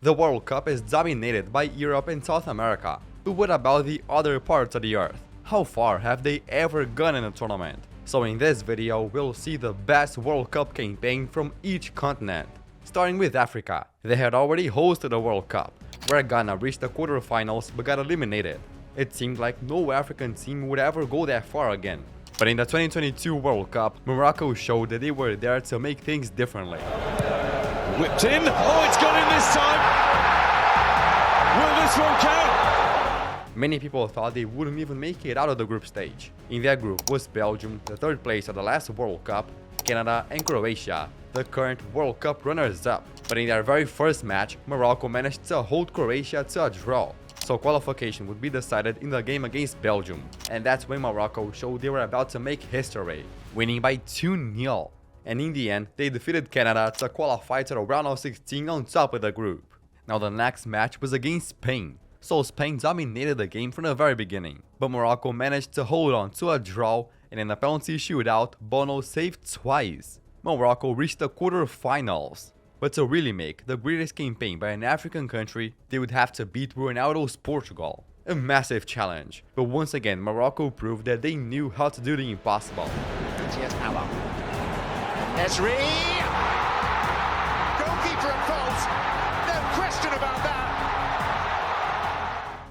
The World Cup is dominated by Europe and South America, but what about the other parts of the earth? How far have they ever gone in a tournament? So in this video, we'll see the best World Cup campaign from each continent. Starting with Africa, they had already hosted a World Cup, where Ghana reached the quarterfinals but got eliminated. It seemed like no African team would ever go that far again. But in the 2022 World Cup, Morocco showed that they were there to make things differently. Whipped in, oh, it's gone in this time! Will this one count? Many people thought they wouldn't even make it out of the group stage. In their group was Belgium, the third place at the last World Cup, Canada and Croatia, the current World Cup runners-up. But in their very first match, Morocco managed to hold Croatia to a draw. So qualification would be decided in the game against Belgium. And that's when Morocco showed they were about to make history, winning by 2-0. And in the end, they defeated Canada to qualify to the round of 16 on top of the group. Now the next match was against Spain. So Spain dominated the game from the very beginning. But Morocco managed to hold on to a draw, and in a penalty shootout, Bono saved twice. Morocco reached the quarterfinals. But to really make the greatest campaign by an African country, they would have to beat Ronaldo's Portugal. A massive challenge, but once again Morocco proved that they knew how to do the impossible. Esri! Goalkeeper at fault! No question about that!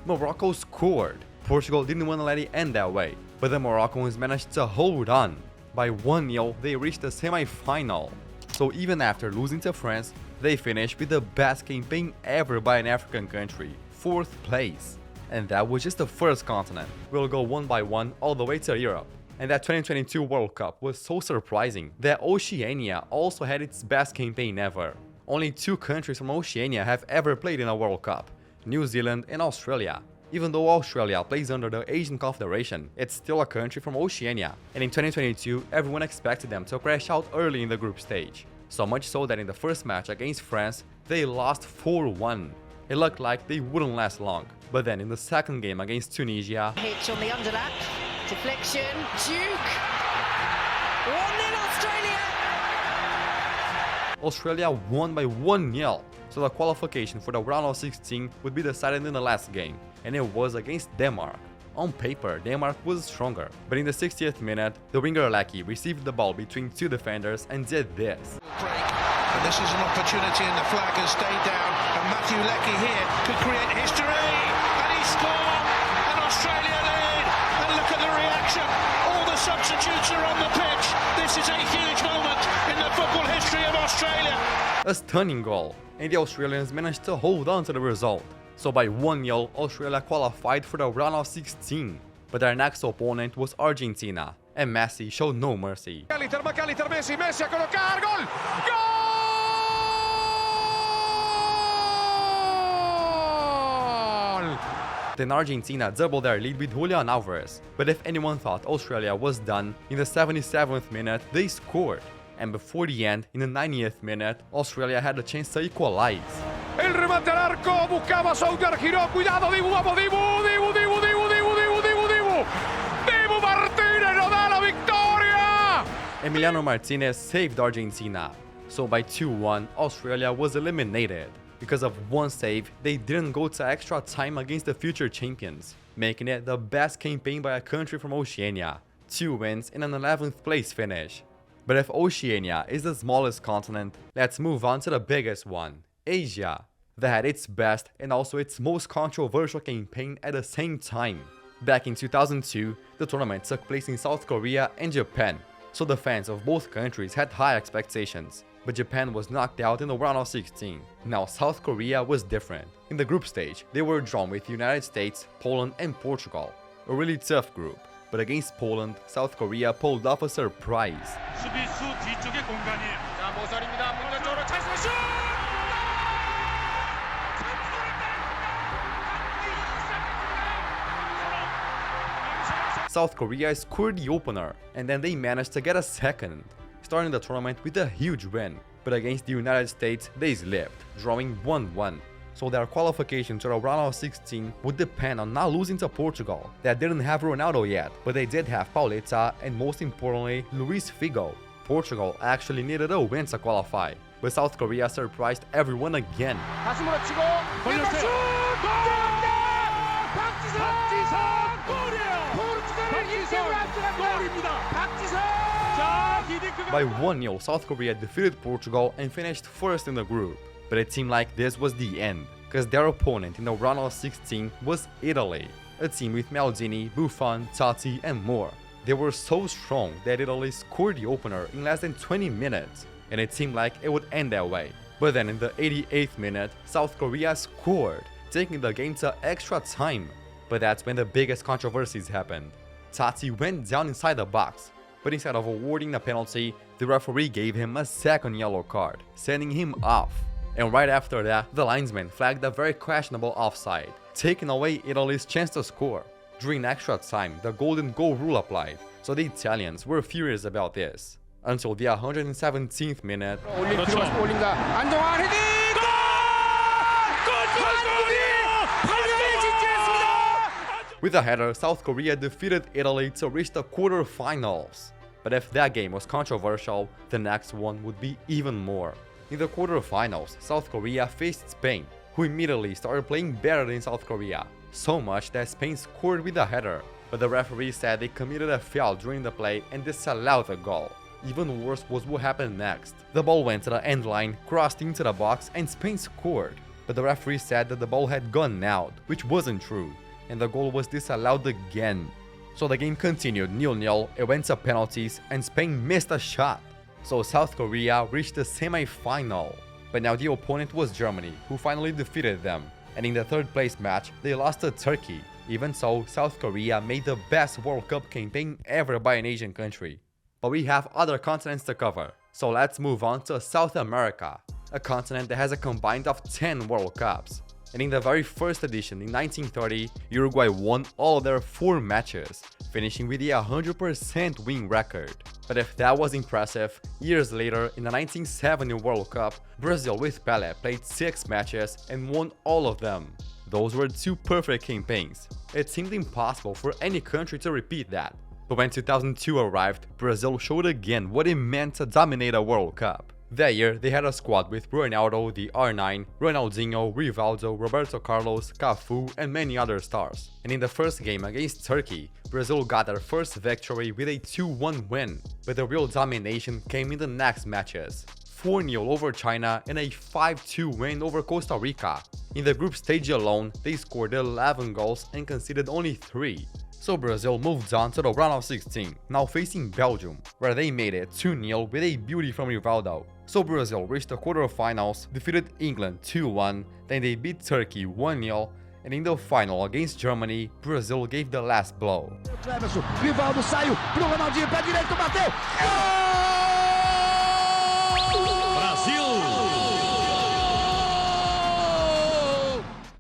Morocco scored. Portugal didn't want to let it end that way, but the Moroccans managed to hold on. By 1-0, they reached the semi-final. So even after losing to France, they finished with the best campaign ever by an African country, 4th place. And that was just the first continent. We'll go one by one all the way to Europe. And that 2022 World Cup was so surprising that Oceania also had its best campaign ever. Only 2 countries from Oceania have ever played in a World Cup, New Zealand and Australia. Even though Australia plays under the Asian Confederation, it's still a country from Oceania, and in 2022 everyone expected them to crash out early in the group stage. So much so that in the first match against France, they lost 4-1. It looked like they wouldn't last long, but then in the second game against Tunisia, hitch on the underlap, deflection, Duke, 1-0 Australia! Australia won by 1-0. So the qualification for the round of 16 would be decided in the last game, and it was against Denmark. On paper, Denmark was stronger, but in the 60th minute, the winger Leckie received the ball between 2 defenders and did this. And this is an opportunity, and the flag has stayed down, and Matthew Leckie here could create history, and he scored, and Australia lead, and look at the reaction, all the substitutes are on the pitch. This is a huge moment in the football history of Australia. A stunning goal, and the Australians managed to hold on to the result. So by 1-0, Australia qualified for the round of 16. But their next opponent was Argentina, and Messi showed no mercy. Messi a colocar, gol! Gol! Then Argentina doubled their lead with Julian Alvarez. But if anyone thought Australia was done, in the 77th minute they scored. And before the end, in the 90th minute, Australia had a chance to equalize. El remate al arco, buscaba Souter, giró, cuidado, Dibu, vamos, Dibu! Dibu Martínez nos da la victoria! Emiliano Martinez saved Argentina. So by 2-1, Australia was eliminated. Because of one save, they didn't go to extra time against the future champions, making it the best campaign by a country from Oceania. 2 wins and an 11th place finish. But if Oceania is the smallest continent, let's move on to the biggest one, Asia. That had its best and also its most controversial campaign at the same time. Back in 2002, the tournament took place in South Korea and Japan, so the fans of both countries had high expectations. But Japan was knocked out in the round of 16. Now South Korea was different. In the group stage, they were drawn with the United States, Poland and Portugal. A really tough group. But against Poland, South Korea pulled off a surprise. South Korea scored the opener, and then they managed to get a second, starting the tournament with a huge win. But against the United States, they slipped, drawing 1-1. So their qualification to the round of 16 would depend on not losing to Portugal, that didn't have Ronaldo yet, but they did have Pauleta and most importantly, Luis Figo. Portugal actually needed a win to qualify, but South Korea surprised everyone again. 다시 몰아치고 걸렸어요. 박지성 골이에요. 포르투갈 골입니다. 박지성. 자, By 1-0, South Korea defeated Portugal and finished first in the group. But it seemed like this was the end, because their opponent in the round of 16 was Italy, a team with Maldini, Buffon, Totti and more. They were so strong that Italy scored the opener in less than 20 minutes, and it seemed like it would end that way. But then in the 88th minute, South Korea scored, taking the game to extra time. But that's when the biggest controversies happened. Totti went down inside the box, but instead of awarding the penalty, the referee gave him a second yellow card, sending him off. And right after that, the linesman flagged a very questionable offside, taking away Italy's chance to score. During extra time, the golden goal rule applied, so the Italians were furious about this. Until the 117th minute, 올릴 필요가 올린다. 안정환 헤딩! with a header, South Korea defeated Italy to reach the quarterfinals. But if that game was controversial, the next one would be even more. In the quarterfinals, South Korea faced Spain, who immediately started playing better than South Korea, so much that Spain scored with a header, but the referee said they committed a foul during the play and disallowed the goal. Even worse was what happened next. The ball went to the end line, crossed into the box, and Spain scored. But the referee said that the ball had gone out, which wasn't true, and the goal was disallowed again. So the game continued 0-0, it went to penalties, and Spain missed a shot. So South Korea reached the semi-final. But now the opponent was Germany, who finally defeated them. And in the third place match, they lost to Turkey. Even so, South Korea made the best World Cup campaign ever by an Asian country. But we have other continents to cover, so let's move on to South America, a continent that has a combined of 10 World Cups. And in the very first edition in 1930, Uruguay won all of their 4 matches, finishing with a 100% win record. But if that was impressive, years later in the 1970 World Cup, Brazil with Pelé played 6 matches and won all of them. Those were 2 perfect campaigns. It seemed impossible for any country to repeat that. But when 2002 arrived, Brazil showed again what it meant to dominate a World Cup. That year, they had a squad with Ronaldo, the R9, Ronaldinho, Rivaldo, Roberto Carlos, Cafu, and many other stars. And in the first game against Turkey, Brazil got their first victory with a 2-1 win. But the real domination came in the next matches. 4-0 over China and a 5-2 win over Costa Rica. In the group stage alone, they scored 11 goals and conceded only 3. So Brazil moved on to the round of 16, now facing Belgium, where they made it 2-0 with a beauty from Rivaldo. So Brazil reached the quarterfinals, defeated England 2-1, then they beat Turkey 1-0, and in the final against Germany, Brazil gave the last blow. Rivaldo saiu pro Ronaldinho, pé direito, bateu!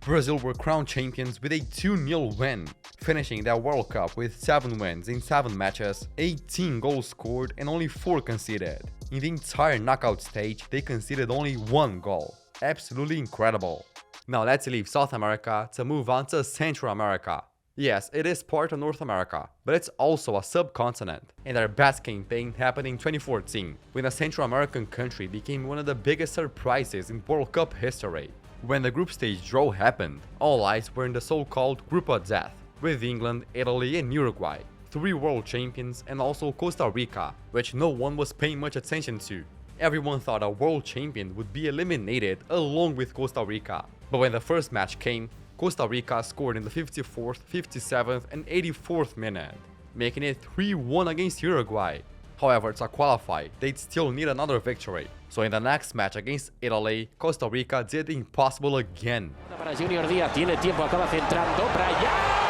Brazil were crowned champions with a 2-0 win, finishing their World Cup with 7 wins in 7 matches, 18 goals scored and only 4 conceded. In the entire knockout stage, they conceded only 1 goal. Absolutely incredible. Now let's leave South America to move on to Central America. Yes, it is part of North America, but it's also a subcontinent, and their best campaign happened in 2014, when a Central American country became one of the biggest surprises in World Cup history. When the group stage draw happened, all eyes were in the so-called Group of Death, with England, Italy and Uruguay, 3 world champions and also Costa Rica, which no one was paying much attention to. Everyone thought a world champion would be eliminated along with Costa Rica. But when the first match came, Costa Rica scored in the 54th, 57th and 84th minute, making it 3-1 against Uruguay. However, to qualify, they'd still need another victory. So in the next match against Italy, Costa Rica did the impossible again. Para Junior Díaz, tiene tiempo, acaba centrando, Brian.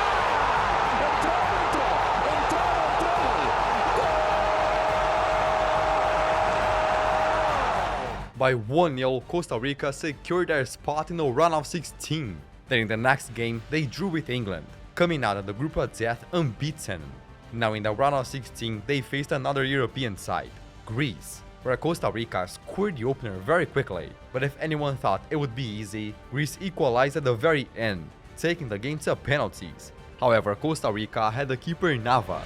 By 1-0, Costa Rica secured their spot in the round of 16. Then in the next game, they drew with England, coming out of the Group of Death unbeaten. Now in the round of 16, they faced another European side, Greece, where Costa Rica scored the opener very quickly. But if anyone thought it would be easy, Greece equalized at the very end, taking the game to penalties. However, Costa Rica had the keeper Enaguas.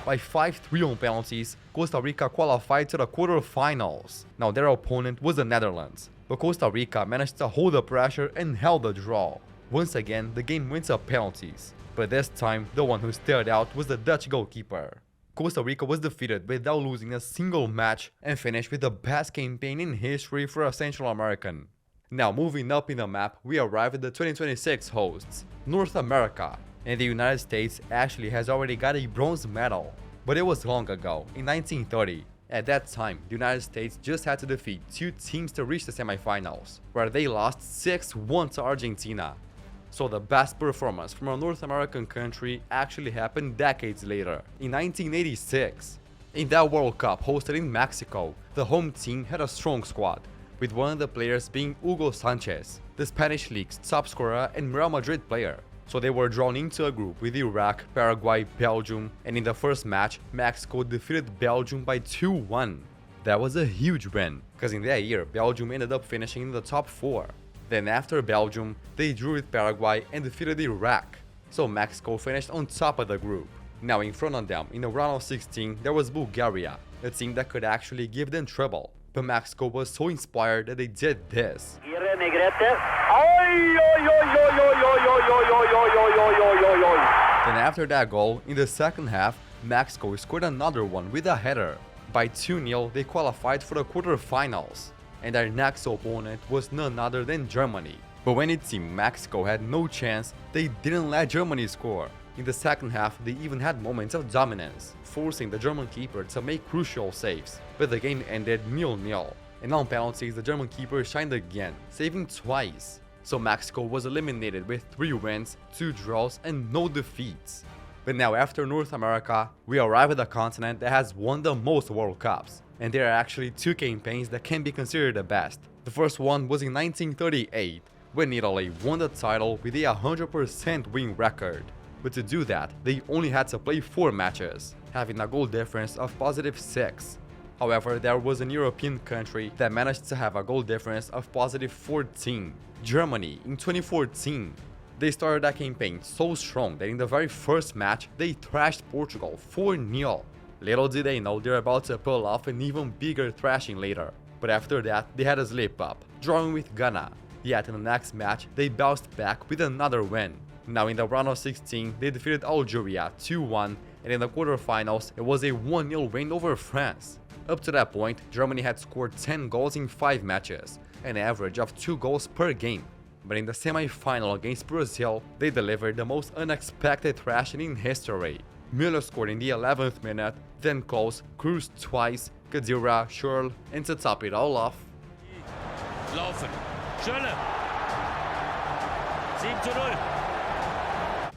by 5-3 on penalties, Costa Rica qualified to the quarterfinals. Now their opponent was the Netherlands, but Costa Rica managed to hold the pressure and held the draw. Once again, the game went to penalties, but this time the one who stood out was the Dutch goalkeeper. Costa Rica was defeated without losing a single match and finished with the best campaign in history for a Central American. Now moving up in the map, we arrive at the 2026 hosts, North America, and the United States actually has already got a bronze medal. But it was long ago, in 1930. At that time, the United States just had to defeat 2 teams to reach the semifinals, where they lost 6-1 to Argentina. So the best performance from a North American country actually happened decades later, in 1986. In that World Cup hosted in Mexico, the home team had a strong squad, with one of the players being Hugo Sanchez, the Spanish league's top scorer and Real Madrid player. So they were drawn into a group with Iraq, Paraguay, Belgium, and in the first match, Mexico defeated Belgium by 2-1. That was a huge win, because in that year, Belgium ended up finishing in the top 4. Then after Belgium, they drew with Paraguay and defeated Iraq. So Mexico finished on top of the group. Now in front of them, in the round of 16, there was Bulgaria, a team that could actually give them trouble. But Mexico was so inspired that they did this. Then after that goal, in the second half, Mexico scored another one with a header. By 2-0, they qualified for the quarterfinals, and their next opponent was none other than Germany. But when it seemed Mexico had no chance, they didn't let Germany score. In the second half, they even had moments of dominance, forcing the German keeper to make crucial saves, but the game ended 0-0. And on penalties, the German keeper shined again, saving twice. So Mexico was eliminated with 3 wins, 2 draws, and no defeats. But now after North America, we arrive at a continent that has won the most World Cups, and there are actually 2 campaigns that can be considered the best. The first one was in 1938, when Italy won the title with a 100% win record. But to do that, they only had to play 4 matches, having a goal difference of +6. However, there was an European country that managed to have a goal difference of +14, Germany, in 2014. They started that campaign so strong that in the very first match, they thrashed Portugal 4-0. Little did they know they're about to pull off an even bigger thrashing later. But after that, they had a slip up, drawing with Ghana. Yet in the next match, they bounced back with another win. Now in the round of 16, they defeated Algeria 2-1, and in the quarterfinals, it was a 1-0 win over France. Up to that point, Germany had scored 10 goals in 5 matches, an average of 2 goals per game. But in the semi-final against Brazil, they delivered the most unexpected thrashing in history. Müller scored in the 11th minute, then Klose, Cruz twice, Khedira, Schürrle, and to top it all off, Laufen. Schürrle. 7-0.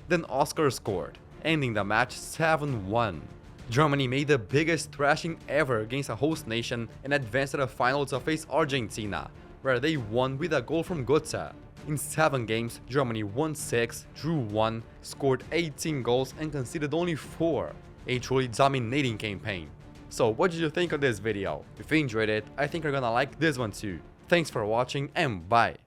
Then Oscar scored, ending the match 7-1. Germany made the biggest thrashing ever against a host nation and advanced to the final to face Argentina, where they won with a goal from Götze. In 7 games, Germany won 6, drew 1, scored 18 goals and conceded only 4. A truly dominating campaign. So what did you think of this video? If you enjoyed it, I think you're gonna like this one too. Thanks for watching and bye!